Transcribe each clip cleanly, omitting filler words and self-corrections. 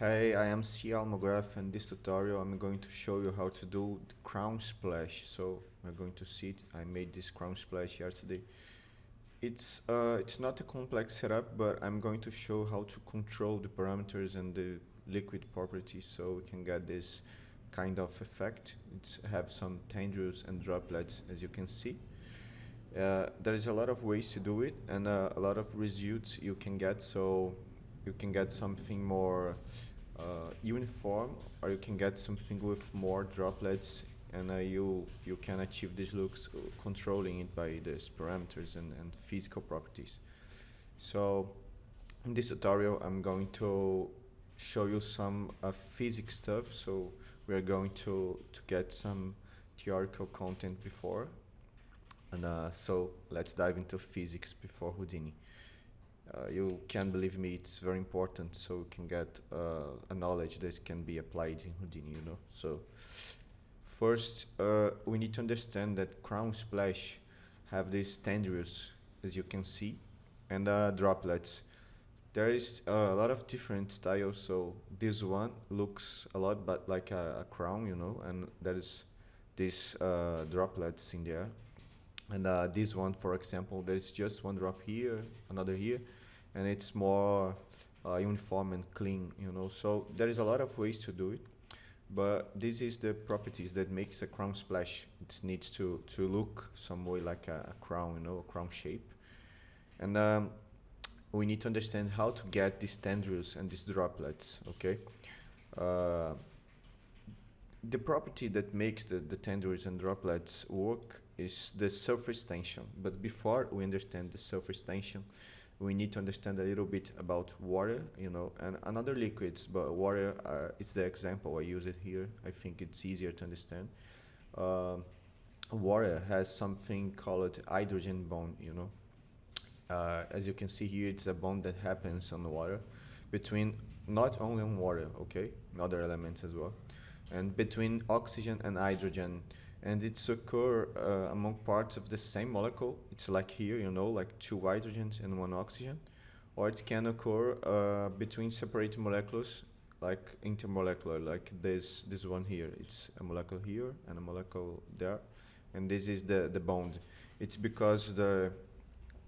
Hey, I am C. Almograph, and this tutorial I'm going to show you how to do the crown splash. So we're going to see it. I made this crown splash yesterday. It's not a complex setup, but I'm going to show how to control the parameters and the liquid properties so we can get this kind of effect. It's have some tendrils and droplets, as you can see. There is a lot of ways to do it and a lot of results you can get. So you can get something more uniform, or you can get something with more droplets, and you can achieve these looks controlling it by these parameters and physical properties. So in this tutorial I'm going to show you some physics stuff. So we're going to get some theoretical content before, and so let's dive into physics before Houdini. You can believe me, it's very important, so you can get a knowledge that can be applied in Houdini, you know. So first, we need to understand that crown splash have these tendrils, as you can see, and droplets. There is a lot of different styles. So this one looks a lot but like a crown, you know, and there is these droplets in there. And this one, for example, there's just one drop here, another here, and it's more uniform and clean, you know. So there is a lot of ways to do it, but this is the properties that makes a crown splash. It needs to look some way like a crown, you know, a crown shape. And we need to understand how to get these tendrils and these droplets, okay? Uh, the property that makes the tendrils and droplets work is the surface tension. But before we understand the surface tension, we need to understand a little bit about water, you know, and other liquids. But water is the example I use it here. I think it's easier to understand. Water has something called hydrogen bond, you know. As you can see here, it's a bond that happens on the water between, not only on water, okay, other elements as well, and between oxygen and hydrogen, and it's occur among parts of the same molecule. It's like here, you know, like two hydrogens and one oxygen, or it can occur between separate molecules, like intermolecular, like this one here. It's a molecule here and a molecule there, and this is the bond. It's because the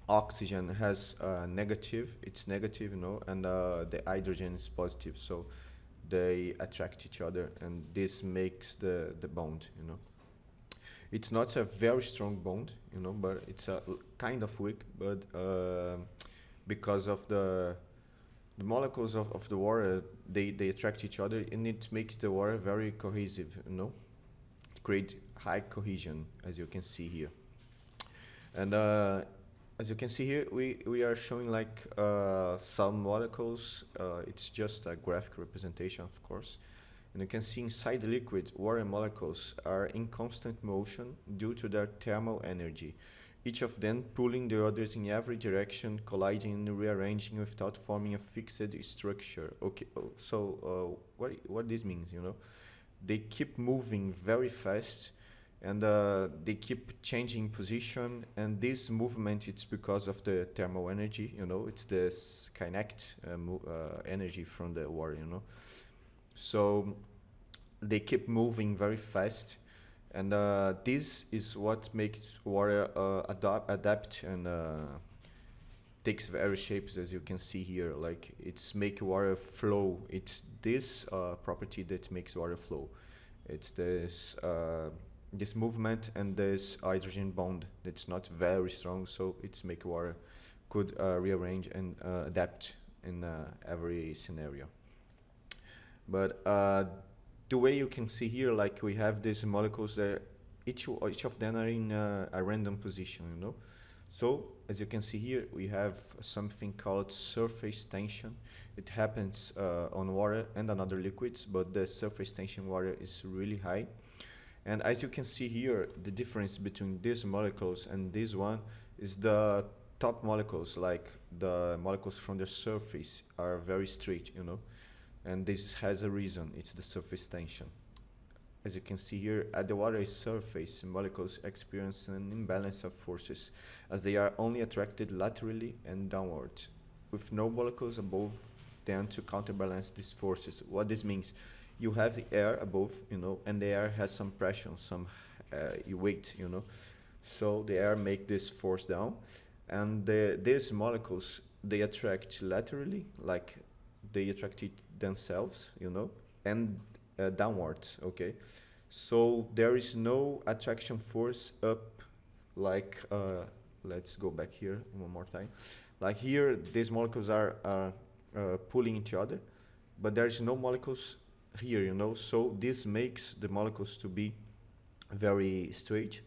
oxygen has negative, it's negative, you know, and the hydrogen is positive, so they attract each other, and this makes the bond, you know. It's not a very strong bond, you know, but it's a kind of weak, but because of the molecules of the water, they attract each other, and it makes the water very cohesive, you know. It creates high cohesion, as you can see here. And as you can see here, we are showing like some molecules. It's just a graphic representation, of course. And you can see inside the liquid, water molecules are in constant motion due to their thermal energy, each of them pulling the others in every direction, colliding and rearranging without forming a fixed structure. Okay, so what this means, you know? They keep moving very fast, and they keep changing position, and this movement, it's because of the thermal energy, you know. It's this kinetic energy from the water, you know. So they keep moving very fast, and this is what makes water adapt and takes various shapes, as you can see here. Like, it's make water flow. It's this property that makes water flow. It's this movement and this hydrogen bond that's not very strong, so it's make water could rearrange and adapt in every scenario. But the way you can see here, like, we have these molecules that each of them are in a random position, you know. So as you can see here, we have something called surface tension. It happens on water and on other liquids, but the surface tension water is really high. And as you can see here, the difference between these molecules and this one is the top molecules, like the molecules from the surface, are very straight, you know. And this has a reason. It's the surface tension. As you can see here, at the water's surface, molecules experience an imbalance of forces, as they are only attracted laterally and downward, with no molecules above then to counterbalance these forces. What this means, you have the air above, and the air has some pressure, some weight, So the air make this force down, and these molecules, they attract laterally, like they attract it themselves, and downwards, okay? So there is no attraction force up, like, let's go back here one more time. Like here, these molecules are pulling each other, but there is no molecules here, So this makes the molecules to be very straight,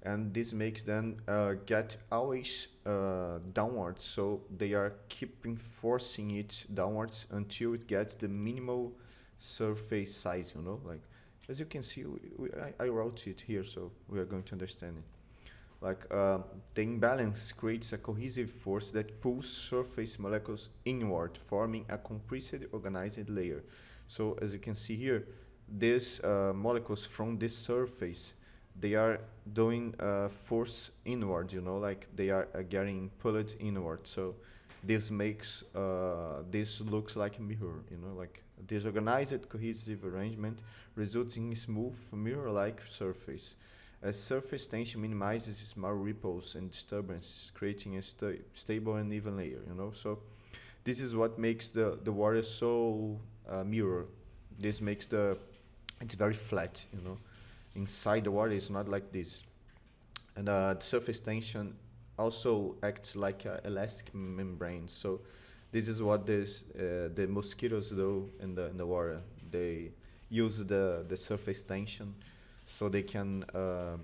and this makes them get always downwards. So they are keeping forcing it downwards until it gets the minimal surface size, Like, as you can see, I wrote it here, so we are going to understand it. Like, the imbalance creates a cohesive force that pulls surface molecules inward, forming a compressed organized layer. So as you can see here, these molecules from this surface, they are doing force inward, like they are getting pulled inward. So this makes, this looks like a mirror, like disorganized cohesive arrangement results in smooth mirror-like surface. As surface tension minimizes small ripples and disturbances, creating a stable and even layer, So this is what makes the water so mirror. This makes it's very flat, Inside the water, it's not like this. And the surface tension also acts like an elastic membrane. So this is what the mosquitoes do in the water. They use the surface tension so they can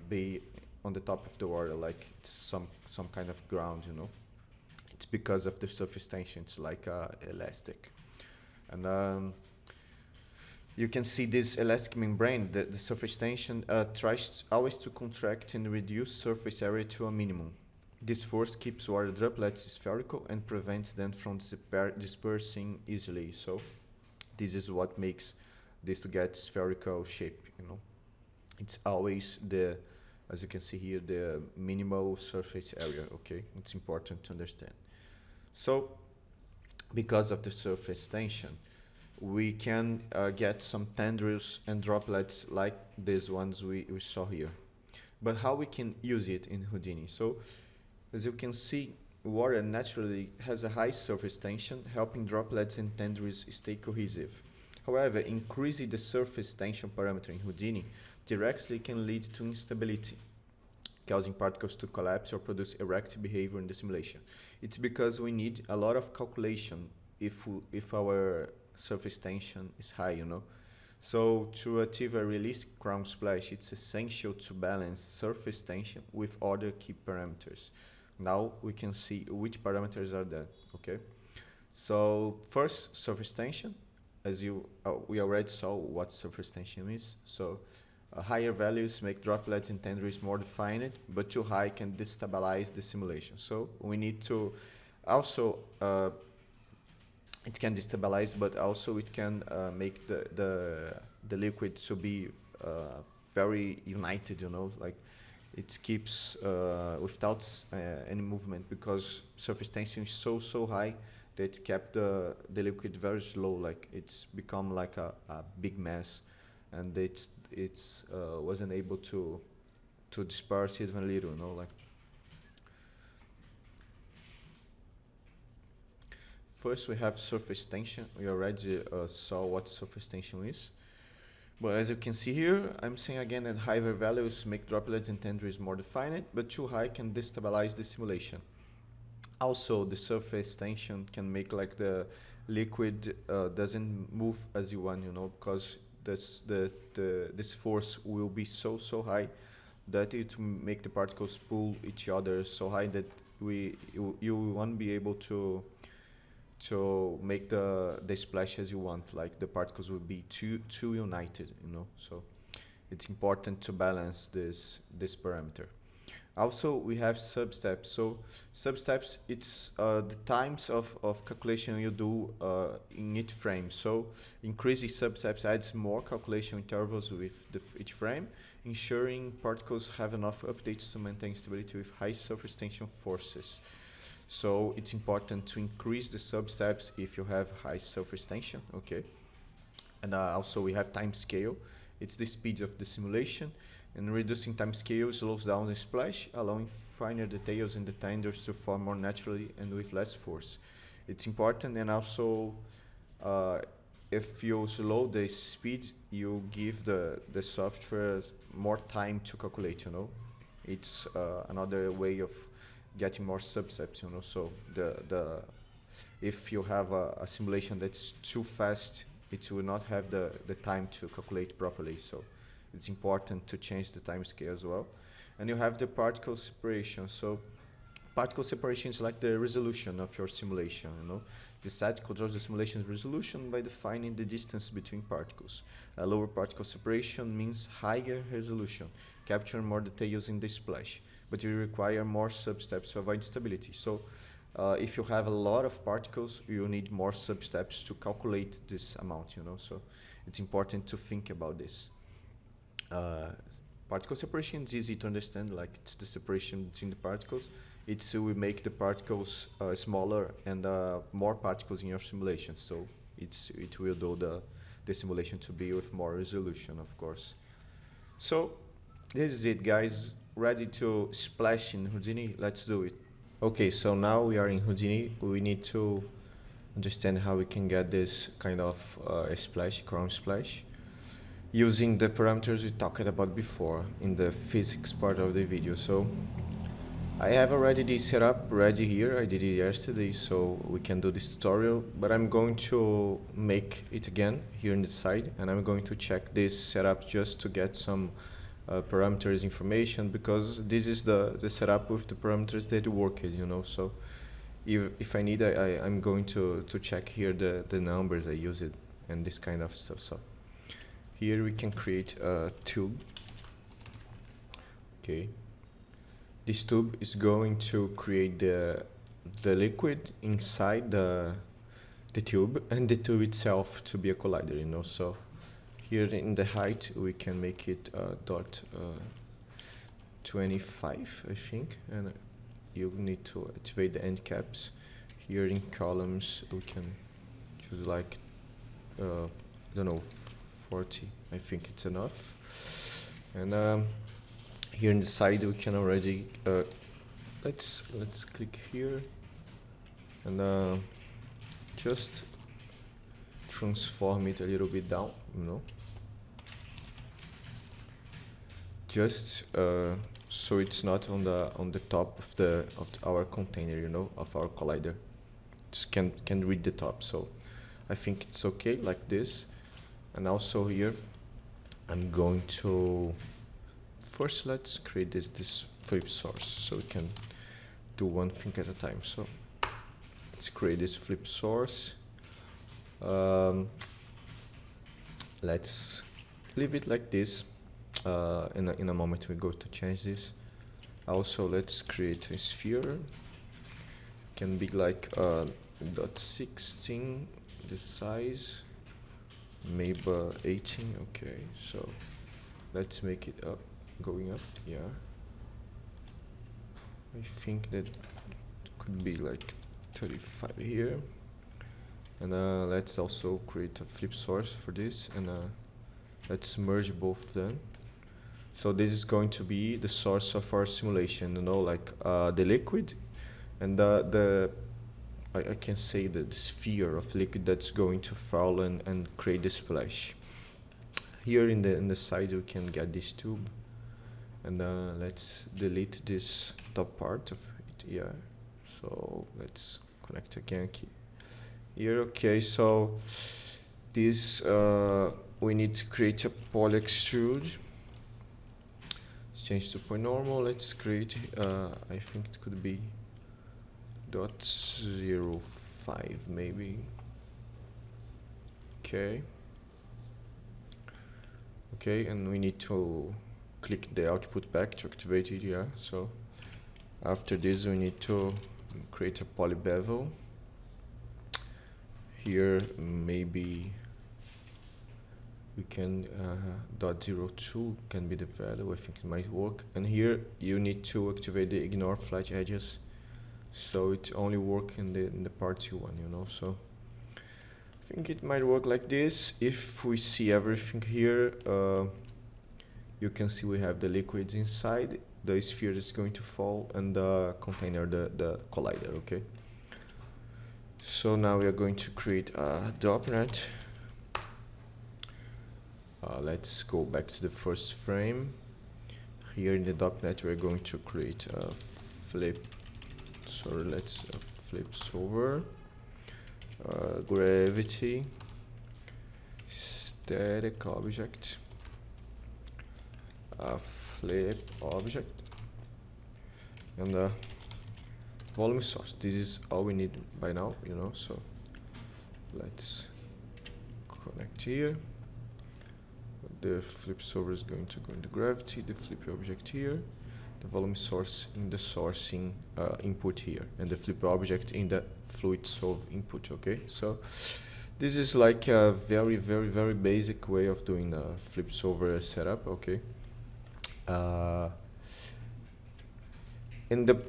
be on the top of the water, like it's some kind of ground, It's because of the surface tension. It's like elastic. And you can see this elastic membrane, the surface tension tries always to contract and reduce surface area to a minimum. This force keeps water droplets spherical and prevents them from dispersing easily. So this is what makes this to get spherical shape, It's always as you can see here, the minimal surface area, okay? It's important to understand. So because of the surface tension, we can get some tendrils and droplets like these ones we saw here. But how we can use it in Houdini? So as you can see, water naturally has a high surface tension, helping droplets and tendrils stay cohesive. However, increasing the surface tension parameter in Houdini directly can lead to instability, causing particles to collapse or produce erect behavior in the simulation. It's because we need a lot of calculation if our surface tension is high, So to achieve a realistic crown splash, it's essential to balance surface tension with other key parameters. Now we can see which parameters are that, okay? So first, surface tension. As we already saw what surface tension is. So higher values make droplets and tendrils more defined, but too high can destabilize the simulation. So we need to also, it can destabilize, but also it can make the liquid to be very united, like it keeps without any movement, because surface tension is so high that it kept the liquid very slow, like it's become like a big mass, and it's wasn't able to disperse even a little, like. First, we have surface tension. We already saw what surface tension is. But as you can see here, I'm saying again that higher values make droplets and tendrils more defined, but too high can destabilize the simulation. Also, the surface tension can make like the liquid doesn't move as you want, because this force will be so high that it will make the particles pull each other so high that you won't be able to make the splash as you want. Like the particles will be too united, So it's important to balance this parameter. Also, we have sub-steps. So sub-steps, it's the times of calculation you do in each frame. So increasing sub-steps adds more calculation intervals with each frame, ensuring particles have enough updates to maintain stability with high surface tension forces. So it's important to increase the substeps if you have high surface tension, okay? And also we have time scale. It's the speed of the simulation, and reducing time scale slows down the splash, allowing finer details in the tenders to form more naturally and with less force. It's important, and also uh, if you slow the speed, you give the software more time to calculate, you know. It's another way of getting more subsets, you know. So if you have a simulation that's too fast, it will not have the time to calculate properly. So it's important to change the time scale as well. And you have the particle separation. So particle separation is like the resolution of your simulation, you know. The set controls the simulation's resolution by defining the distance between particles. A lower particle separation means higher resolution, capturing more details in the splash, but you require more substeps to avoid instability. So if you have a lot of particles, you need more substeps to calculate this amount, you know. So it's important to think about this. Particle separation is easy to understand, like it's the separation between the particles. It's we make the particles smaller and more particles in your simulation. So it will do the simulation to be with more resolution, of course. So this is it, guys. Ready to splash in Houdini? Let's do it. Okay, so now we are in Houdini. We need to understand how we can get this kind of splash, crown splash, using the parameters we talked about before in the physics part of the video. So I have already this setup ready here. I did it yesterday, so we can do this tutorial, but I'm going to make it again here in the side, and I'm going to check this setup just to get some parameters information, because this is the setup with the parameters that work it, you know. So if I need, I'm going to check here the numbers I use it and this kind of stuff. So here we can create a tube. Okay. This tube is going to create the liquid inside the tube, and the tube itself to be a collider, you know. So here in the height we can make it dot 25, I think, and you need to activate the end caps. Here in columns we can choose like I don't know, 40. I think it's enough. And here in the side we can already let's click here and just transform it a little bit down, you know, just so it's not on the top of our container, you know, of our collider. It can read the top. So I think it's okay like this. And also here I'm going to first let's create this flip source so we can do one thing at a time. So let's create this flip source. Let's leave it like this. In a moment we're going to change this. Also let's create a sphere. Can be like .16 the size, maybe 18. Okay, so let's make it up, going up. Yeah, I think that could be like 35 here. And let's also create a flip source for this, and let's merge both of them. So this is going to be the source of our simulation, you know, like the liquid and I can say the sphere of liquid that's going to fall and create the splash. Here in the side we can get this tube, and let's delete this top part of it. Yeah, so let's connect again here. Okay, so this we need to create a poly extrude. Let's change to point normal. Let's create I think it could be .05 maybe. Okay, and we need to click the output back to activate it. Yeah, so after this we need to create a poly bevel. Here maybe we can .02 can be the value. I think it might work. And here you need to activate the ignore flat edges. so it only work in the part you want, you know. So I think it might work like this. If we see everything here, you can see we have the liquids inside, the sphere is going to fall, and the container, the collider, okay? So now we are going to create a dopnet. Let's go back to the first frame. Here in the dopnet we're going to create a flip, sorry, let's flip solver, gravity, static object, flip object, and volume source. This is all we need by now, you know, so let's connect here. The flip solver is going to go in the gravity, the flip object here, the volume source in the sourcing input here, and the flip object in the fluid solve input, okay? So this is like a very basic way of doing a flip solver setup, okay? In the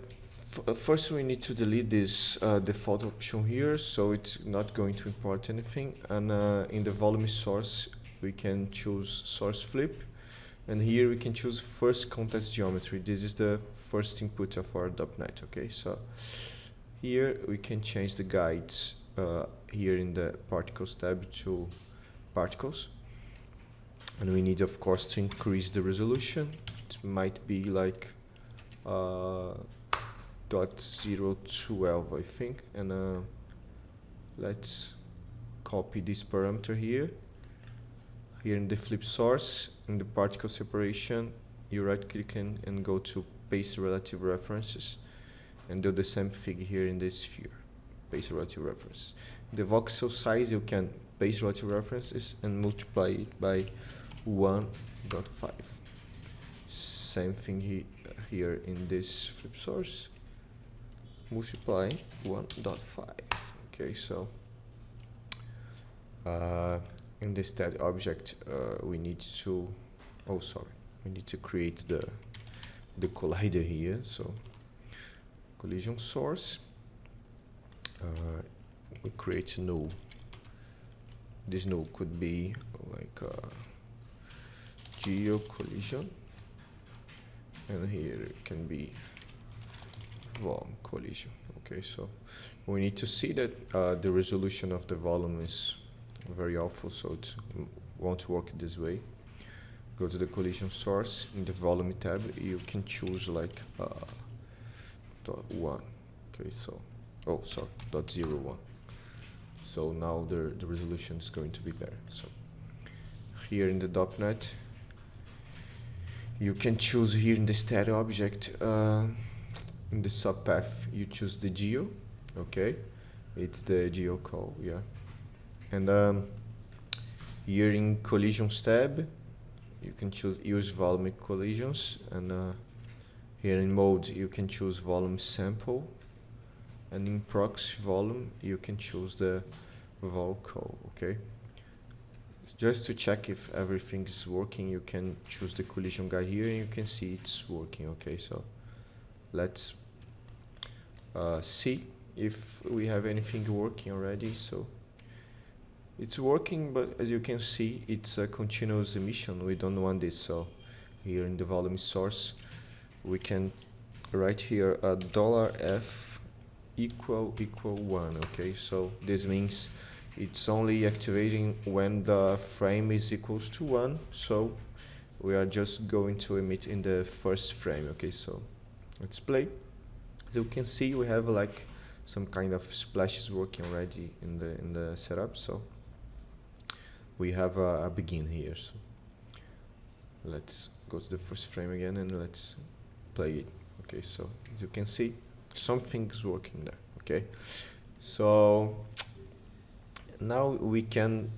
first we need to delete this default option here, so it's not going to import anything, and in the volume source we can choose source flip, and here we can choose first context geometry. This is the first input of our dopnet, okay? So here we can change the guides here in the particles tab to particles, and we need of course to increase the resolution. It might be like 0.012 I think, and let's copy this parameter here. Here in the flip source, in the particle separation, you right click and go to paste relative references, and do the same thing here in the sphere, paste relative references. The voxel size, you can paste relative references and multiply it by 1.5. Same thing here in this flip source, multiply 1.5. Okay, so in the static object we need to create the collider here. So collision source, we create a null. This null could be like geo collision, and here it can be volume collision. Okay, so we need to see that the resolution of the volume is very awful, so it won't work this way. Go to the collision source. In the volume tab you can choose like .1. Okay, so .01. So now the resolution is going to be better. So here in the dopnet you can choose here in the static object, in the subpath you choose the geo, okay, it's the geo call, yeah. And here in collisions tab you can choose use volume collisions, and here in mode you can choose volume sample, and in proxy volume you can choose the vol call, okay. Just to check if everything is working, you can choose the collision guide here and you can see it's working, okay. So let's see if we have anything working already. So it's working, but as you can see it's a continuous emission. We don't want this, so here in the volume source we can write here a $f equal 1, okay. So this means it's only activating when the frame is equals to 1, so we are just going to emit in the first frame, okay. So let's play. As you can see we have like some kind of splashes working already in the setup, so we have a begin here. So let's go to the first frame again and let's play it, okay. So as you can see something's working there, okay. So now we can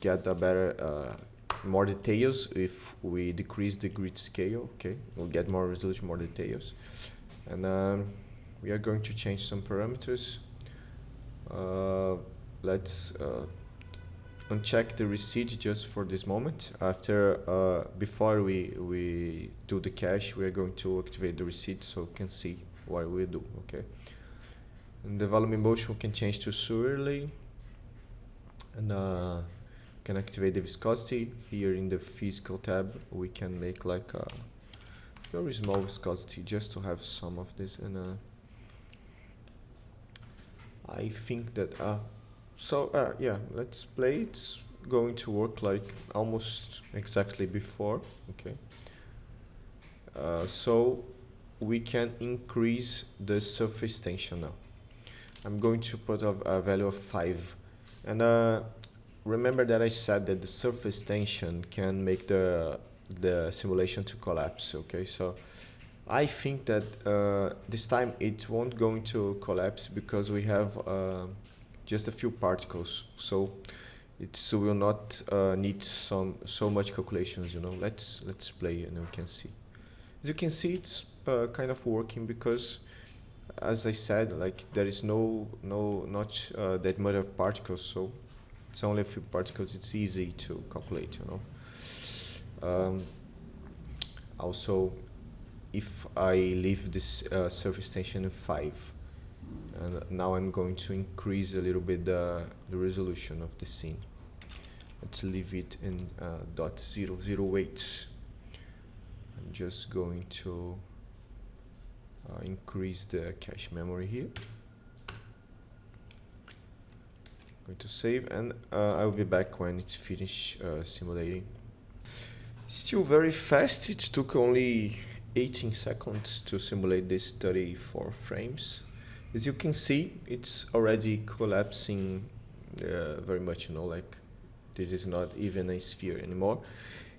get a better more details if we decrease the grid scale, okay. We'll get more resolution, more details, and we are going to change some parameters. Let's uncheck the recede just for this moment. After before we do the cache, we are going to activate the recede so you can see what we do, okay? In the volume motion, we can change to swirly, and can activate the viscosity. Here in the physical tab, we can make like a very small viscosity just to have some of this, and I think that yeah, let's play. It's going to work like almost exactly before, okay? So we can increase the surface tension now. I'm going to put a value of 5, and remember that I said that the surface tension can make the simulation to collapse, okay? So I think that this time it won't going to collapse because we have just a few particles, so it will not need so much calculations, you know. Let's play and we can see. As you can see, it's kind of working because, as I said, like there is not that much of particles, so it's only a few particles. It's easy to calculate, you know. Also, if I leave this surface tension in 5, and now I'm going to increase a little bit the resolution of the scene. Let's leave it in .008. I'm just going to increase the cache memory here. Going to save, and I'll be back when it's finished simulating. Still very fast. It took only 18 seconds to simulate this 34 frames. As you can see, it's already collapsing very much, you know, like this is not even a sphere anymore.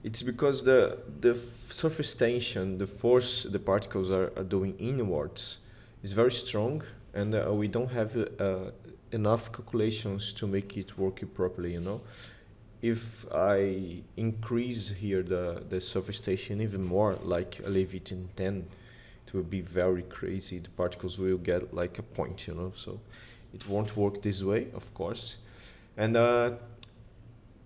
It's because the surface tension, the force the particles are doing inwards is very strong, and we don't have enough calculations to make it work properly, you know. If I increase here the surface tension even more, like I leave it in 10, it will be very crazy. The particles will get like a point, you know, so it won't work this way, of course. And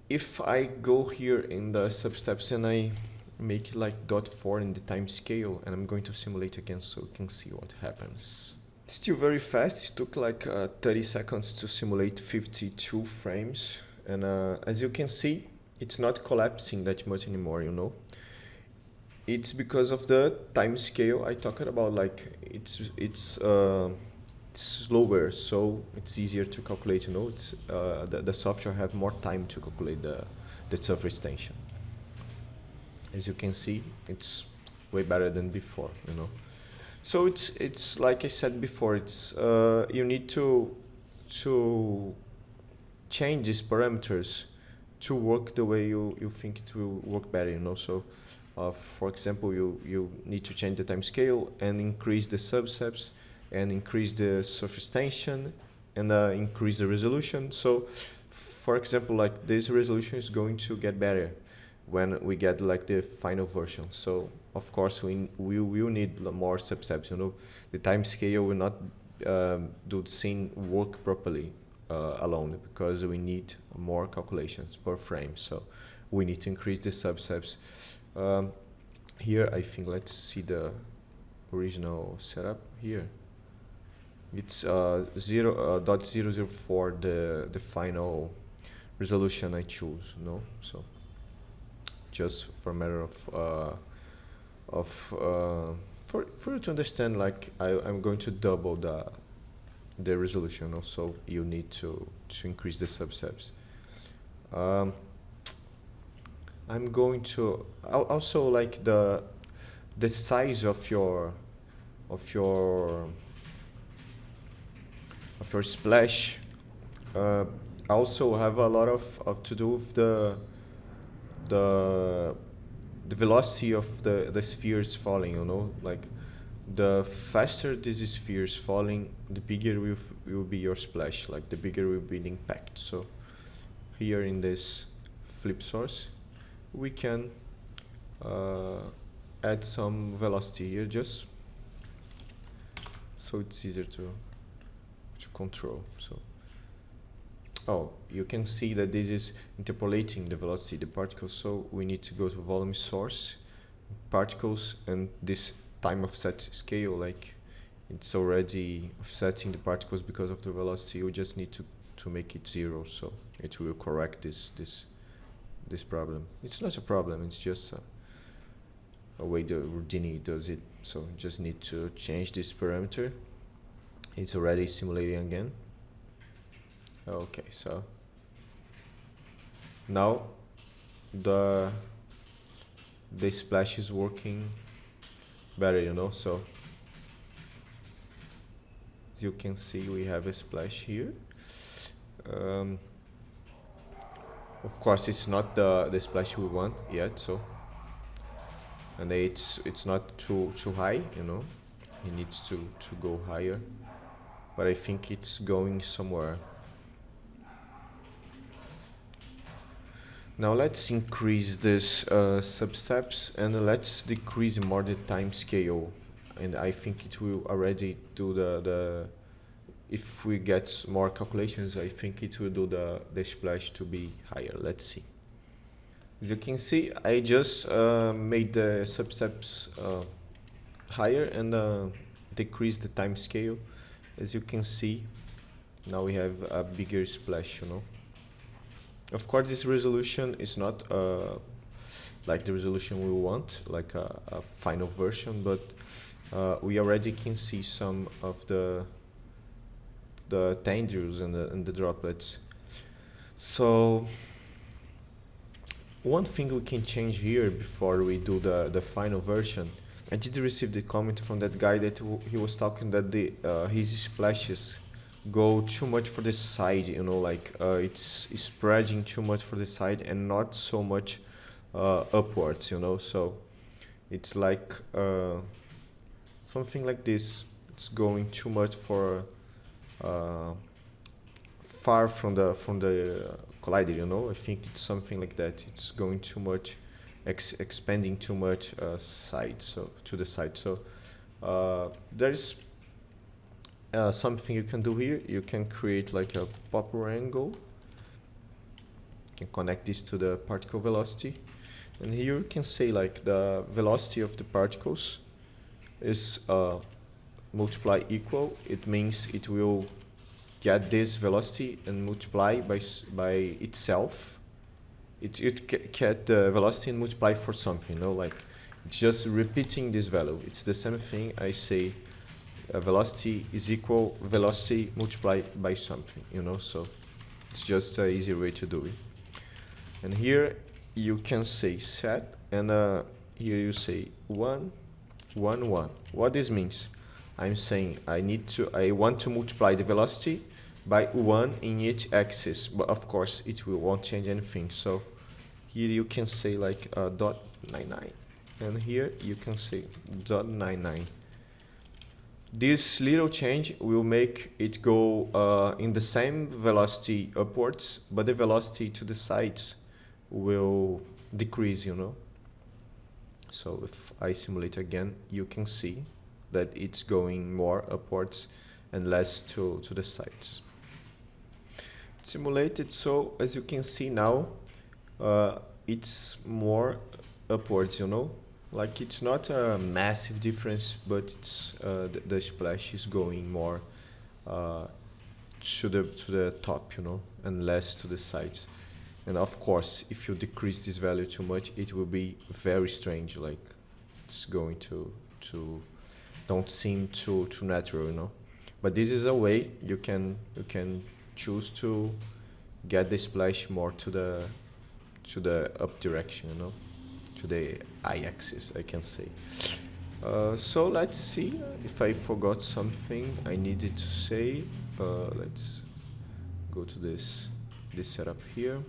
if I go here in the substeps and I make it like .4 in the time scale, and I'm going to simulate again so you can see what happens. Still very fast. It took like 30 seconds to simulate 52 frames. And as you can see, it's not collapsing that much anymore, you know. It's because of the time scale I talked about, like it's slower, so it's easier to calculate, you know. It's the software have more time to calculate the surface tension. As you can see, it's way better than before, you know. So it's like I said before, it's you need to change these parameters to work the way you think it will work better, you know. So for example, you need to change the time scale and increase the substeps and increase the surface tension and increase the resolution. So for example, like this resolution is going to get better when we get like the final version. So of course we will need more substeps, you know. The time scale will not do the scene work properly alone, because we need more calculations per frame, so we need to increase the substeps. Here I think, let's see the original setup here. It's 0.004 the final resolution I choose, no? So just for a matter of for you to understand, like I'm going to double the resolution, also you need to increase the substeps. I'm going to also like the size of your splash also have a lot of to do with the velocity of the spheres falling, you know. Like the faster this sphere is falling, the bigger will be your splash, like the bigger will be the impact. So here in this flip source, we can add some velocity here, just so it's easier to control. So you can see that this is interpolating the velocity of the particles, so we need to go to volume source, particles, and this time offset scale, like it's already offsetting the particles because of the velocity. You just need to make it 0, so it will correct this problem. It's not a problem, it's just a way the Houdini does it. So you just need to change this parameter. It's already simulating again. Okay, so now the splash is working better, you know. So as you can see, we have a splash here. Of course, it's not the splash we want yet, so, and it's not too high, you know. It needs to go higher, but I think it's going somewhere. Now let's increase this sub-steps, and let's decrease more the time scale. And I think it will already do the if we get more calculations, I think it will do the splash to be higher. Let's see. As you can see, I just made the sub-steps higher and decreased the time scale. As you can see, now we have a bigger splash, you know. Of course, this resolution is not like the resolution we want, like a final version, but we already can see some of the tendrils and the droplets. So one thing we can change here before we do the final version. I did receive the comment from that guy that he was talking that his splashes go too much for the side, you know, like it's spreading too much for the side and not so much upwards, you know. So it's like something like this. It's going too much for far from the collider, you know. I think it's something like that. It's going too much, expanding too much side, so to the side. So there's something you can do here. You can create like a proper angle. You can connect this to the particle velocity, and here you can say like the velocity of the particles is multiply equal. It means it will get this velocity and multiply by itself. It get the velocity and multiply for something, you know, like it's just repeating this value. It's the same thing. I say velocity is equal velocity multiplied by something, you know. So it's just an easy way to do it. And here you can say set, and here you say 1 1 1. What this means? I'm saying I want to multiply the velocity by 1 in each axis, but of course it won't change anything. So here you can say like dot 99, and here you can say dot 99. This little change will make it go in the same velocity upwards, but the velocity to the sides will decrease, you know. So if I simulate again, you can see that it's going more upwards and less to the sides. Simulated, so as you can see now, it's more upwards, you know. Like it's not a massive difference, but it's the splash is going more to the top, you know, and less to the sides. And of course, if you decrease this value too much, it will be very strange. Like it's going to don't seem too natural, you know. But this is a way you can choose to get the splash more to the up direction, you know, to the y-axis, I can say. So let's see if I forgot something I needed to say. Let's go to this setup here.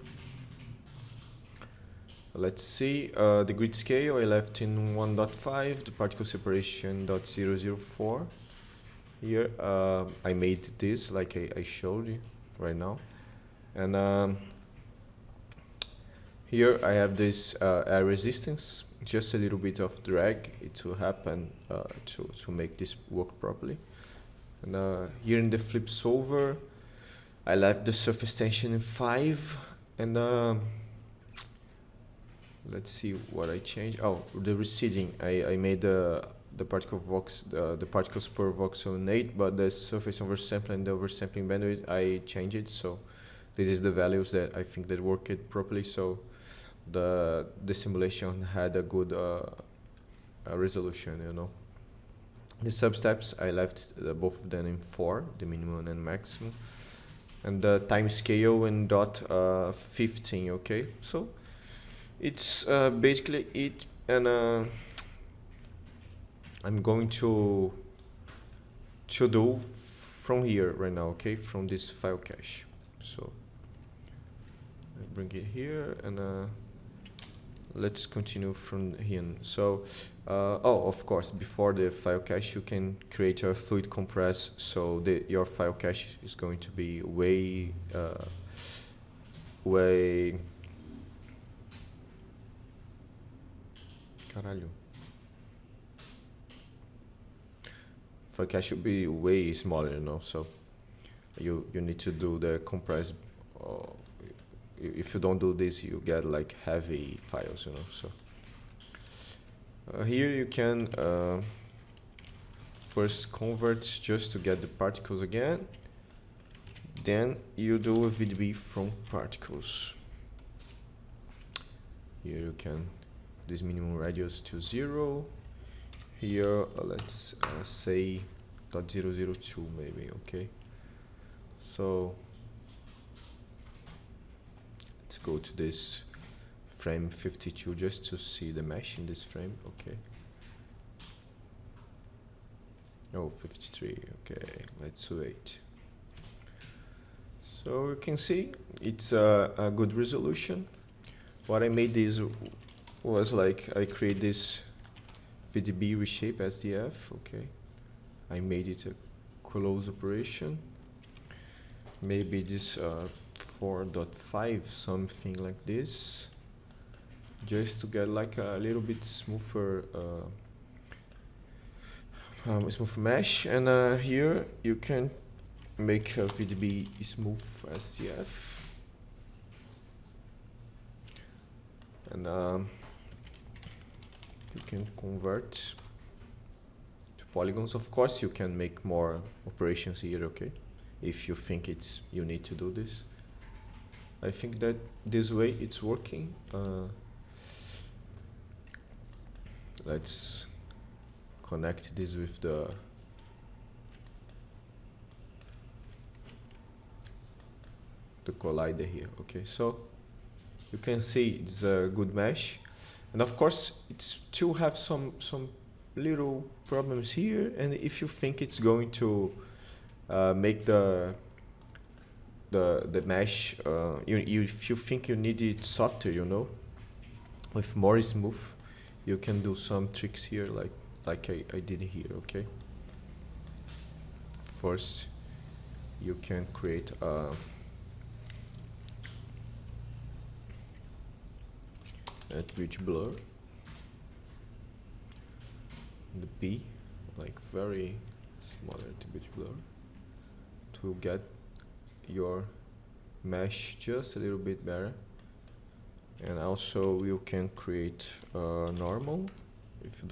Let's see the grid scale. I left in 1.5, the particle separation .004. Here I made this like I showed you right now, and here I have this air resistance, just a little bit of drag. It will happen to make this work properly. And here in the flip solver, I left the surface tension in 5, and let's see what I changed. Oh, the receding. I made the the particles per voxel in 8, but the surface oversampling and the oversampling bandwidth I changed it. So this is the values that I think that work it properly. So the simulation had a good resolution, you know. The substeps I left both of them in 4, the minimum and maximum, and the time scale in dot 15. Okay, so it's basically it, and I'm going to do from here right now, okay, from this file cache. So I bring it here, and let's continue from here. So oh, of course, before the file cache you can create a fluid compress, so your file cache is going to be way caralho. File cache should be way smaller, you know, so you need to do the compress. If you don't do this, you get like heavy files, you know. So here you can first convert just to get the particles again, then you do a VDB from particles. Here you can this minimum radius to 0. Here let's say .002 maybe. Okay, so let's go to this frame 52 just to see the mesh in this frame. Okay, oh, 53. Okay, let's wait. So you can see it's a good resolution. What I made this was like I create this VDB reshape SDF. Okay, I made it a close operation. Maybe this 4.5, something like this, just to get like a little bit smoother smooth mesh. And here you can make a VDB smooth SDF, and you can convert to polygons. Of course, you can make more operations here. Okay, if you think you need to do this. I think that this way it's working. Let's connect this with the collider here. Okay, so you can see it's a good mesh, and of course it still have some little problems here. And if you think it's going to make the mesh, if you think you need it softer, you know, with more smooth, you can do some tricks here, like I did here. Okay, first you can create a attribute blur, the B, like very small attribute blur, to get your mesh just a little bit better. And also you can create a normal. If you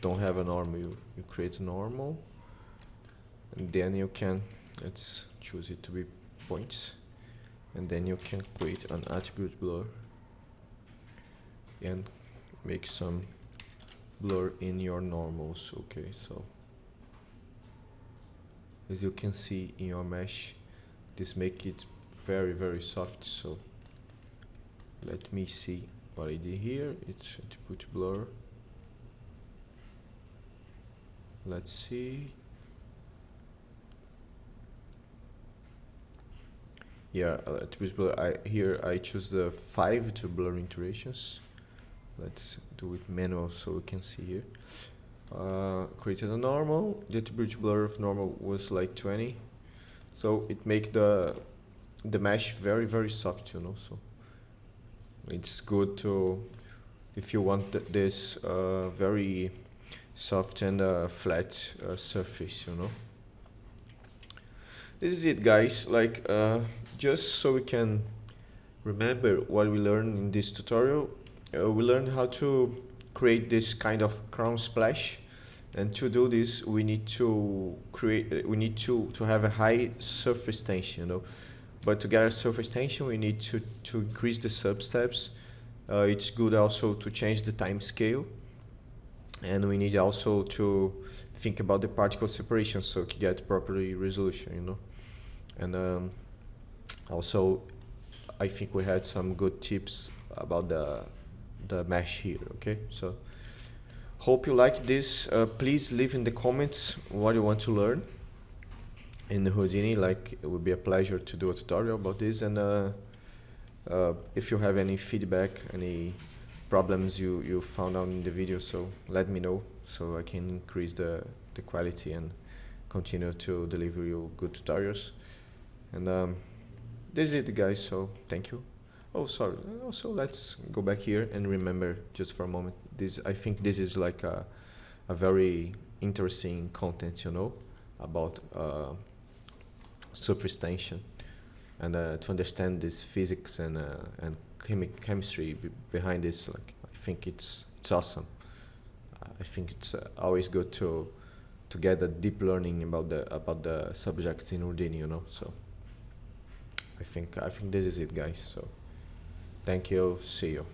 don't have a normal, you create a normal, and then you can, let's choose it to be points, and then you can create an attribute blur and make some blur in your normals. Okay, so as you can see in your mesh, this make it very soft. So let me see what I did here. It's attribute blur. Let's see. Yeah, attribute blur. Here I choose the 5 to blur iterations. Let's do it manual so we can see here. Created a normal. The attribute blur of normal was like 20, so it make the mesh very soft, you know. So it's good to, if you want this very soft and flat surface, you know. This is it, guys. Like just so we can remember what we learned in this tutorial. We learned how to create this kind of crown splash. And to do this, we need to have a high surface tension, But to get a surface tension, we need to increase the sub steps. It's good also to change the time scale, and we need also to think about the particle separation so we can get properly resolution, And also, I think we had some good tips about the mesh here. Okay, so hope you like this. Please leave in the comments what you want to learn in the Houdini. Like, it would be a pleasure to do a tutorial about this. And if you have any feedback, any problems you found out in the video, so let me know so I can increase the quality and continue to deliver you good tutorials. And this is it, guys, so thank you. Oh, sorry, also let's go back here and remember just for a moment, I think this is like a very interesting content, about surface tension, and to understand this physics and chemistry behind this. Like, I think it's awesome. I think it's always good to get a deep learning about the subjects in Houdini, So I think this is it, guys. So thank you. See you.